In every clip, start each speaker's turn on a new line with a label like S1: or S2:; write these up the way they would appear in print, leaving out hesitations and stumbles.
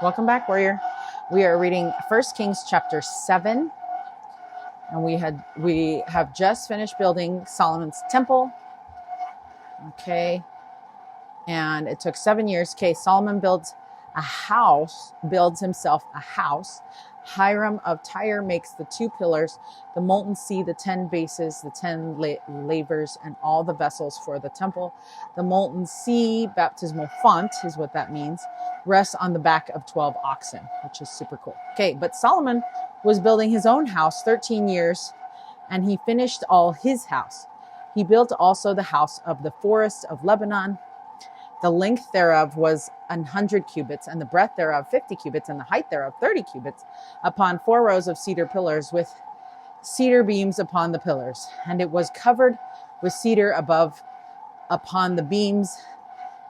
S1: Welcome back, warrior. We are reading 1 Kings chapter 7, and we have just finished building Solomon's temple. Okay, and it took 7 years. Okay, Solomon builds himself a house. Hiram of Tyre makes the 2 pillars, the molten sea, the 10 bases, the 10 lavers, and all the vessels for the temple. The molten sea, baptismal font is what that means, rests on the back of 12 oxen, which is super cool. Okay, but Solomon was building his own house 13 years, and he finished all his house. He built also the house of the forest of Lebanon. The length thereof was 100 cubits, and the breadth thereof 50 cubits, and the height thereof 30 cubits, upon 4 rows of cedar pillars, with cedar beams upon the pillars. And it was covered with cedar above upon the beams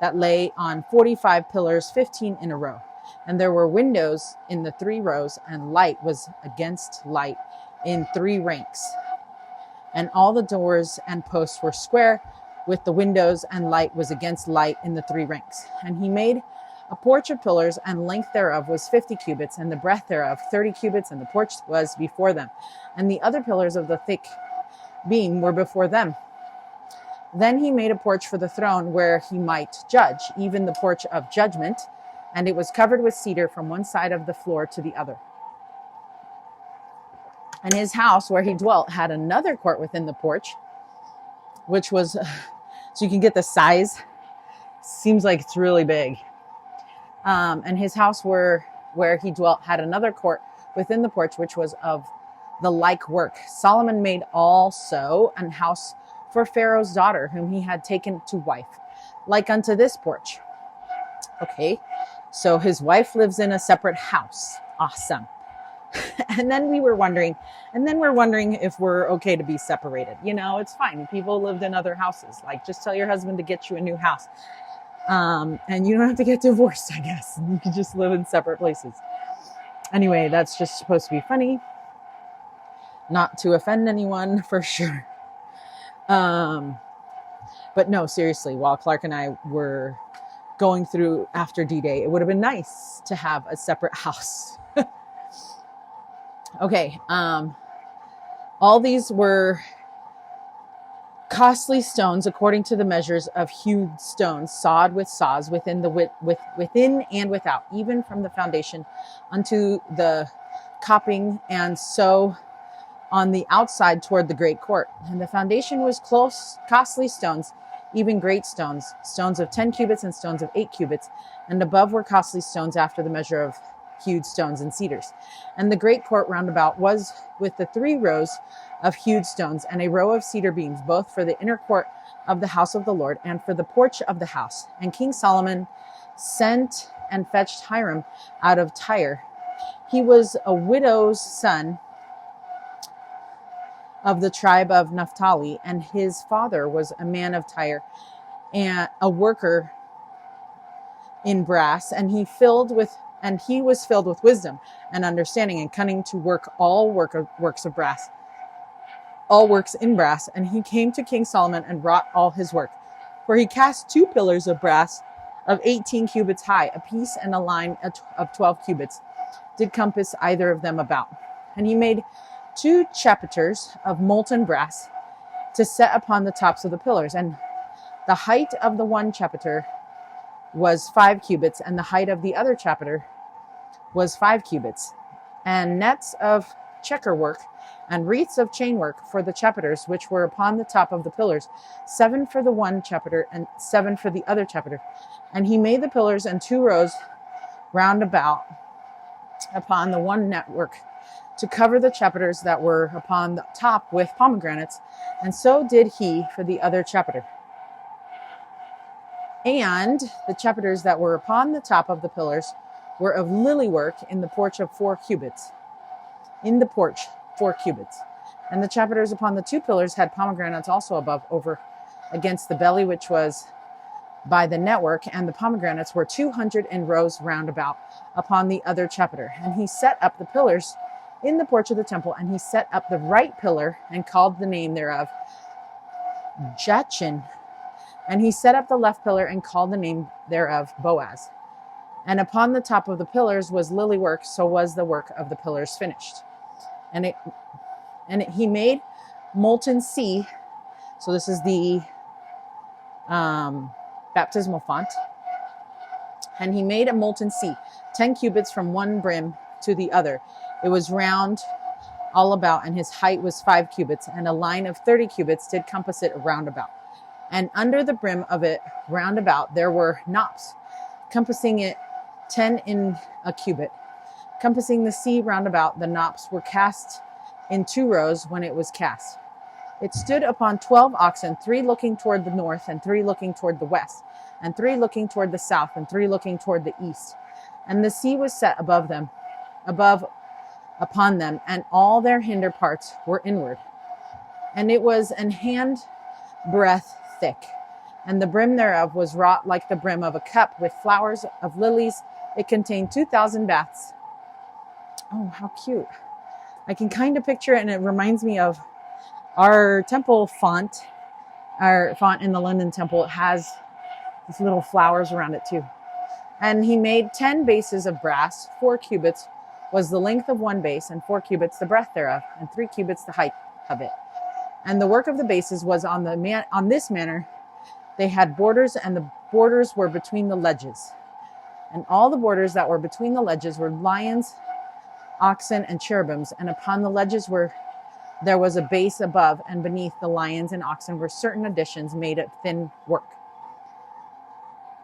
S1: that lay on 45 pillars, 15 in a row. And there were windows in the 3 rows, and light was against light in 3 ranks. And all the doors and posts were square, with the windows, and light was against light in the 3 ranks. And he made a porch of pillars, and length thereof was 50 cubits, and the breadth thereof 30 cubits, and the porch was before them. And the other pillars of the thick beam were before them. Then he made a porch for the throne where he might judge, even the porch of judgment, and it was covered with cedar from one side of the floor to the other. And his house where he dwelt had another court within the porch, which was, so you can get the size, seems like it's really big. And his house where he dwelt had another court within the porch, which was of the like work. Solomon made also an house for Pharaoh's daughter, whom he had taken to wife, like unto this porch. Okay, so his wife lives in a separate house. Awesome. And then we're wondering if we're okay to be separated. You know, it's fine. People lived in other houses. Like, just tell your husband to get you a new house. And you don't have to get divorced, I guess. You can just live in separate places. Anyway, that's just supposed to be funny. Not to offend anyone, for sure. But no, seriously, while Clark and I were going through after D-Day, it would have been nice to have a separate house. Okay, all these were costly stones according to the measures of hewed stones, sawed with saws within and without, even from the foundation unto the coping, and so on the outside toward the great court. And the foundation was costly stones, even great stones, stones of 10 cubits and stones of 8 cubits, and above were costly stones after the measure of hewed stones and cedars. And the great court round about was with the 3 rows of hewed stones, and a row of cedar beams, both for the inner court of the house of the Lord and for the porch of the house. And King Solomon sent and fetched Hiram out of Tyre. He was a widow's son of the tribe of Naphtali, and his father was a man of Tyre, and a worker in brass, and he was filled with wisdom and understanding and cunning to work all works of brass, all works in brass. And he came to King Solomon and wrought all his work. For he cast 2 pillars of brass of 18 cubits high, a piece, and a line of 12 cubits did compass either of them about. And he made 2 chapiters of molten brass to set upon the tops of the pillars. And the height of the one chapiter was 5 cubits, and the height of the other chapiter was 5 cubits. And nets of checker work and wreaths of chain work for the chapiters which were upon the top of the pillars, 7 for the one chapiter and 7 for the other chapiter. And he made the pillars and 2 rows round about upon the one network, to cover the chapiters that were upon the top with pomegranates, and so did he for the other chapiter. And the chapiters that were upon the top of the pillars were of lily work in the porch of 4 cubits. In the porch, 4 cubits. And the chapiters upon the 2 pillars had pomegranates also above, over against the belly, which was by the network, and the pomegranates were 200 in rows round about upon the other chapiter. And he set up the pillars in the porch of the temple, and he set up the right pillar and called the name thereof Jachin. And he set up the left pillar and called the name thereof Boaz. And upon the top of the pillars was lily work, so was the work of the pillars finished. He made molten sea. So this is the baptismal font. And he made a molten sea, 10 cubits from one brim to the other. It was round all about, and his height was 5 cubits, and a line of 30 cubits did compass it round about. And under the brim of it round about there were knops, compassing it 10 in a cubit. Compassing the sea round about, the knops were cast in 2 rows when it was cast. It stood upon 12 oxen, 3 looking toward the north, and 3 looking toward the west, and 3 looking toward the south, and 3 looking toward the east. And the sea was set above upon them, and all their hinder parts were inward. And it was an hand breadth thick, and the brim thereof was wrought like the brim of a cup with flowers of lilies. It contained 2,000 baths. Oh, how cute. I can kind of picture it, and it reminds me of our temple font. Our font in the London temple has these little flowers around it too. And he made 10 bases of brass. 4 cubits was the length of one base, and 4 cubits the breadth thereof, and 3 cubits the height of it. And the work of the bases was on this manner. They had borders, and the borders were between the ledges. And all the borders that were between the ledges were lions, oxen, and cherubims. And upon the ledges there was a base above, and beneath the lions and oxen were certain additions made of thin work.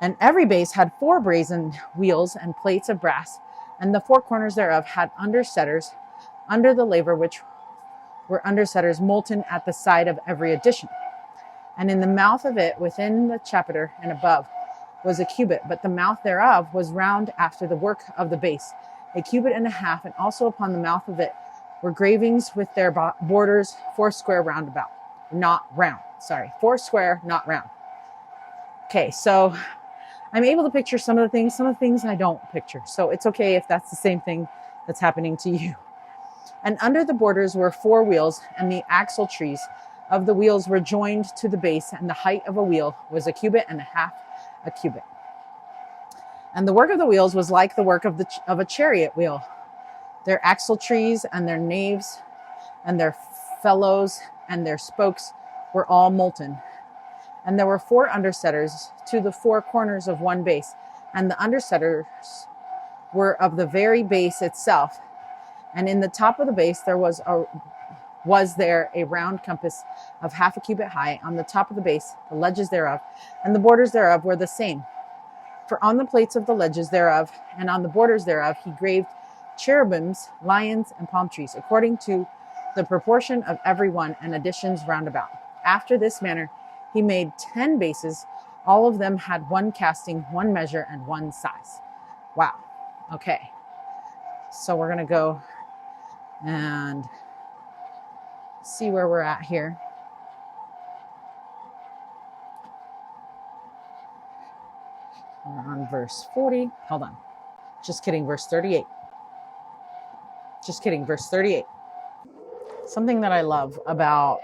S1: And every base had 4 brazen wheels and plates of brass, and the 4 corners thereof had undersetters under the laver, which were undersetters molten at the side of every addition. And in the mouth of it, within the chapiter and above, was a cubit, but the mouth thereof was round after the work of the base, 1.5 cubits, and also upon the mouth of it were gravings with their borders 4 square round about. Not round, sorry, 4 square, not round. Okay, so I'm able to picture some of the things I don't picture. So it's okay if that's the same thing that's happening to you. And under the borders were 4 wheels, and the axle trees of the wheels were joined to the base, and the height of a wheel was 1.5 cubits. And the work of the wheels was like the work of a chariot wheel. Their axle trees and their naves and their felloes and their spokes were all molten. And there were 4 undersetters to the 4 corners of one base, and the undersetters were of the very base itself. And in the top of the base there was there a round compass of 0.5 cubit high on the top of the base, the ledges thereof, and the borders thereof were the same. For on the plates of the ledges thereof, and on the borders thereof, he graved cherubims, lions, and palm trees, according to the proportion of every one, and additions round about. After this manner he made 10 bases. All of them had 1 casting, 1 measure, and 1 size. Wow. Okay. So we're going to go and see where we're at here. We're on verse 40. Hold on. Just kidding. Verse 38. Just kidding. Verse 38. Something that I love about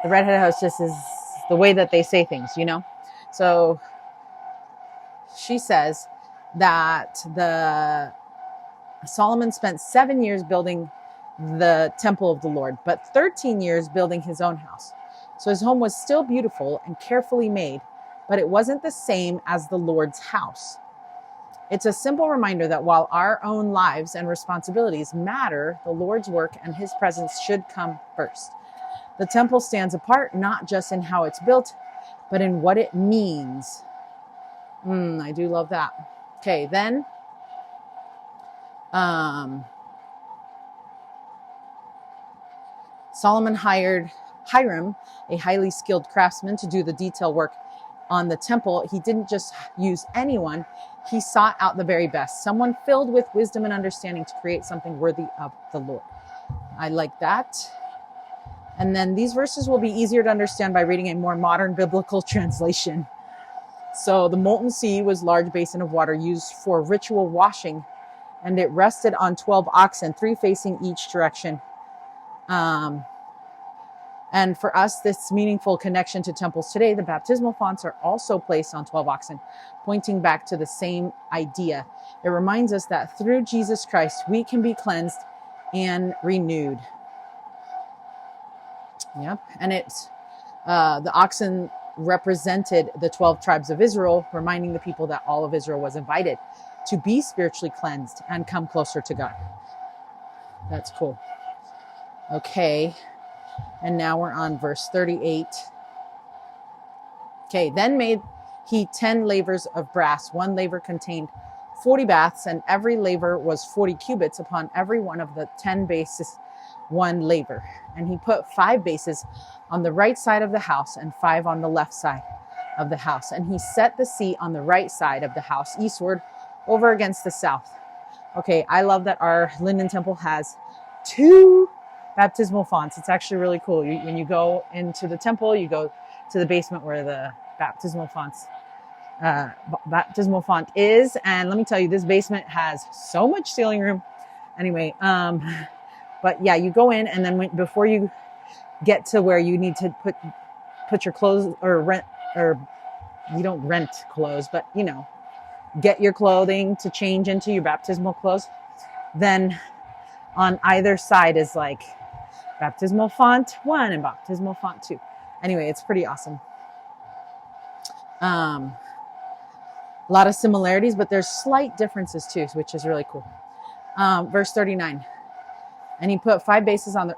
S1: the Redhead Hostess is the way that they say things, you know? So she says that Solomon spent 7 years building the temple of the Lord, but 13 years building his own house. So his home was still beautiful and carefully made, but it wasn't the same as the Lord's house. It's a simple reminder that while our own lives and responsibilities matter, the Lord's work and his presence should come first. The temple stands apart not just in how it's built, but in what it means. I do love that. Okay, then Solomon hired Hiram, a highly skilled craftsman, to do the detail work on the temple. He didn't just use anyone. He sought out the very best, someone filled with wisdom and understanding to create something worthy of the Lord. I like that. And then these verses will be easier to understand by reading a more modern biblical translation. So the molten sea was a large basin of water used for ritual washing, and it rested on 12 oxen, 3 facing each direction. And And for us, this meaningful connection to temples today, the baptismal fonts are also placed on 12 oxen, pointing back to the same idea. It reminds us that through Jesus Christ, we can be cleansed and renewed. Yep. And it's the oxen represented the 12 tribes of Israel, reminding the people that all of Israel was invited to be spiritually cleansed and come closer to God. That's cool. Okay. And now we're on verse 38. Okay. Then made he 10 lavers of brass. One laver contained 40 baths, and every laver was 40 cubits. Upon every one of the 10 bases, one laver. And he put 5 bases on the right side of the house and 5 on the left side of the house. And he set the sea on the right side of the house, eastward, over against the south. Okay, I love that our Linden Temple has 2 baptismal fonts. It's actually really cool. When you go into the temple, you go to the basement where the baptismal font is. And let me tell you, this basement has so much ceiling room. Anyway, but yeah, you go in, and then before you get to where you need to put your clothes or rent, or you don't rent clothes, but get your clothing to change into your baptismal clothes. Then on either side is like baptismal font 1 and baptismal font 2. Anyway, it's pretty awesome. A lot of similarities, but there's slight differences too, which is really cool. Verse 39. And he put 5 bases on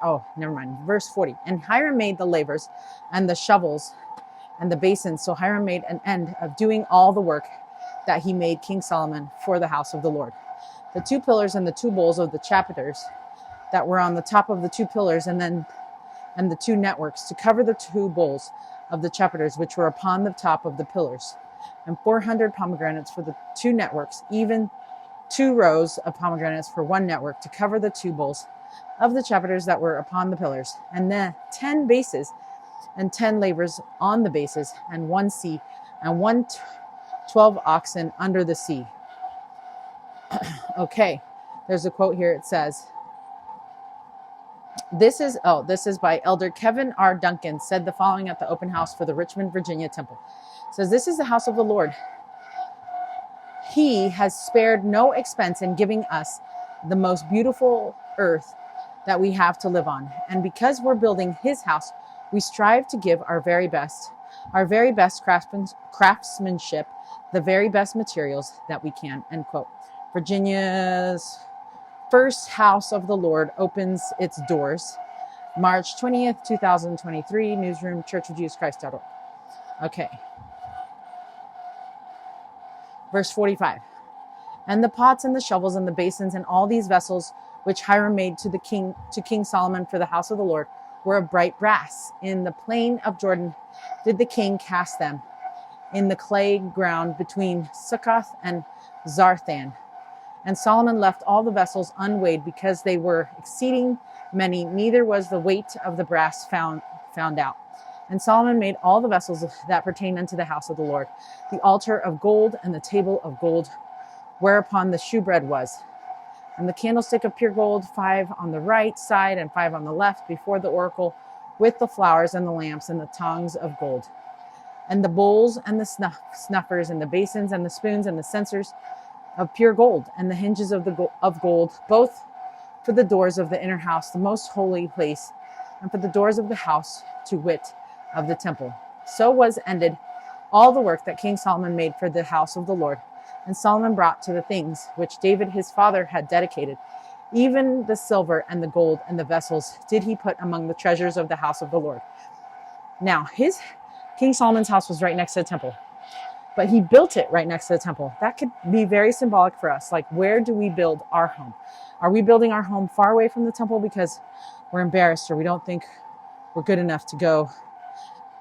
S1: Verse 40. And Hiram made the lavers and the shovels and the basins. So Hiram made an end of doing all the work that he made King Solomon for the house of the Lord. The 2 pillars and the 2 bowls of the chapiters that were on the top of the 2 pillars, and the 2 networks to cover the 2 bowls of the chapiters which were upon the top of the pillars, and 400 pomegranates for the 2 networks, even 2 rows of pomegranates for 1 network to cover the 2 bowls of the chapiters that were upon the pillars, and then 10 bases and 10 lavers on the bases, and 1 sea, and 12 oxen under the sea. Okay, there's a quote here. It says, this is by Elder Kevin R. Duncan, said the following at the open house for the Richmond, Virginia temple. It says, this is the house of the Lord. He has spared no expense in giving us the most beautiful earth that we have to live on. And because we're building his house, we strive to give our very best craftsmanship, the very best materials that we can, end quote. Virginia's first house of the Lord opens its doors March 20th, 2023, newsroom, churchofjesuschrist.org. Okay. Verse 45. And the pots and the shovels and the basins and all these vessels which Hiram made to King Solomon for the house of the Lord were of bright brass. In the plain of Jordan did the king cast them, in the clay ground between Succoth and Zarthan. And Solomon left all the vessels unweighed, because they were exceeding many, neither was the weight of the brass found out. And Solomon made all the vessels that pertain unto the house of the Lord, the altar of gold and the table of gold, whereupon the shewbread was, and the candlestick of pure gold, 5 on the right side and 5 on the left, before the oracle, with the flowers and the lamps and the tongs of gold, and the bowls and the snuffers and the basins and the spoons and the censers of pure gold, and the hinges of gold, both for the doors of the inner house, the most holy place, and for the doors of the house, to wit, of the temple. So was ended all the work that King Solomon made for the house of the Lord. And Solomon brought to the things which David his father had dedicated, even the silver and the gold and the vessels did he put among the treasures of the house of the Lord. Now, King Solomon's house was right next to the temple, but he built it right next to the temple. That could be very symbolic for us. Like, where do we build our home? Are we building our home far away from the temple because we're embarrassed, or we don't think we're good enough to go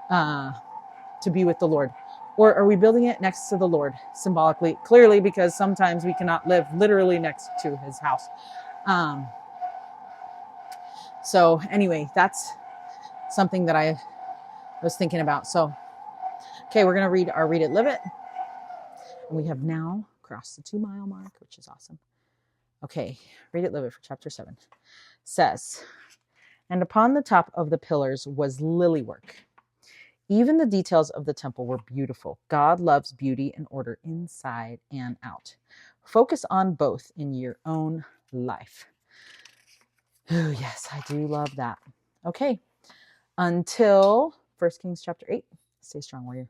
S1: to be with the Lord? Or are we building it next to the Lord, symbolically, clearly, because sometimes we cannot live literally next to his house. So anyway, that's something that I was thinking about. So, okay, we're going to read our Read It, Live It. And we have now crossed the 2-mile mark, which is awesome. Okay, Read It, Live It for chapter 7. Says, And upon the top of the pillars was lily work. Even the details of the temple were beautiful. God loves beauty and order inside and out. Focus on both in your own life. Oh, yes, I do love that. Okay, until 1 Kings chapter 8. Stay strong, warrior.